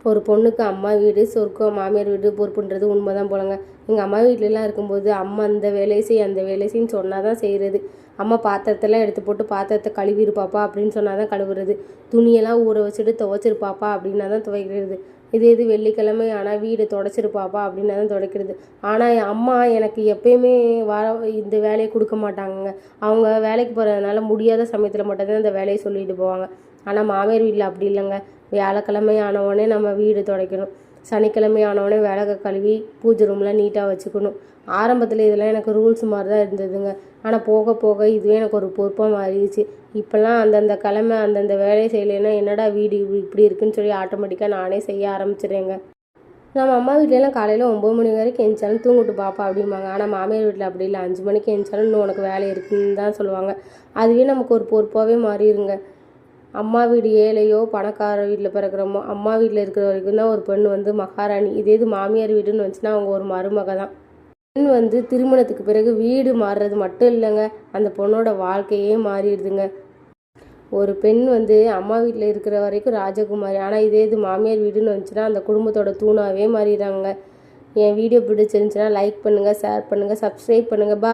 ஒரு பொண்ணுக்கு அம்மா வீடு சொர்க்கம், மாமியார் வீடு பொறுப்புன்றது உண்மை தான் போலங்க. எங்கள் அம்மா வீட்டிலலாம் இருக்கும்போது அம்மா அந்த வேலையை செய் அந்த வேலை செய்ன்னு சொன்னால் தான் செய்கிறது. அம்மா பாத்திரத்தெல்லாம் எடுத்து போட்டு பாத்திரத்தை கழுவிருப்பாப்பா அப்படின்னு சொன்னால் தான் கழுவுறது. துணியெல்லாம் ஊற வச்சுட்டு துவைச்சிருப்பாப்பா அப்படின்னா தான் துவைக்கிறது. இது வெள்ளிக்கிழமை ஆனால் வீடு துடைச்சிருப்பாப்பா அப்படின்னா தான் துடைக்கிறது. ஆனால் அம்மா எனக்கு எப்பயுமே இந்த வேலையை கொடுக்க மாட்டாங்கங்க. அவங்க வேலைக்கு போகிறதுனால முடியாத சமயத்தில் மட்டும்தான் இந்த வேலையை சொல்லிட்டு போவாங்க. ஆனால் மாமியார் வீட்டில் அப்படி இல்லைங்க. வியாழக்கிழமை ஆனவுடனே நம்ம வீடு துடைக்கணும், சனிக்கிழமை ஆனவுடனே விளக்க கழுவி பூஜை ரூம்லாம் நீட்டாக வச்சுக்கணும். ஆரம்பத்தில் இதெல்லாம் எனக்கு ரூல்ஸ் மாதிரி தான் இருந்ததுங்க. ஆனால் போக போக இதுவே எனக்கு ஒரு பொறுப்பாக மாறிடுச்சு. இப்போல்லாம் அந்தந்த கிழமை அந்தந்த வேலையை செய்யலைன்னா என்னடா வீடு இப்படி இருக்குன்னு சொல்லி ஆட்டோமேட்டிக்காக நானே செய்ய ஆரம்பிச்சிடுறேங்க. நம்ம அம்மா வீட்டிலலாம் காலையில் 9 மணி வரைக்கும் எழுந்தாலும் தூங்கிட்டு பாப்பா அப்படிம்பாங்க. ஆனால் மாமியார் வீட்டில் அப்படி இல்லை. 5 மணிக்கு எழுந்தாலும் இன்னும் உனக்கு வேலை இருக்குன்னு தான் சொல்லுவாங்க. அதுவே நமக்கு ஒரு பொறுப்பாகவே மாறிடுங்க. அம்மா வீடு ஏழையோ பணக்கார வீட்டில் பிறக்கிறோமோ, அம்மா வீட்டில் இருக்கிற வரைக்கும் தான் ஒரு பெண் மகாராணி. இது மாமியார் வீடுன்னு வந்துச்சுன்னா அவங்க ஒரு மருமக தான். பெண் திருமணத்துக்கு பிறகு வீடு மாறுறது மட்டும் இல்லைங்க, அந்த பொண்ணோட வாழ்க்கையே மாறிடுதுங்க. ஒரு பெண் அம்மா வீட்டில் இருக்கிற வரைக்கும் ராஜகுமாரி. ஆனால் இது மாமியார் வீடுன்னு வந்துச்சுன்னா அந்த குடும்பத்தோட தூணாகவே மாறிடுறாங்க. என் வீடியோ பிடிச்சிருந்துச்சுன்னா லைக் பண்ணுங்கள், ஷேர் பண்ணுங்கள், சப்ஸ்கிரைப் பண்ணுங்கள்.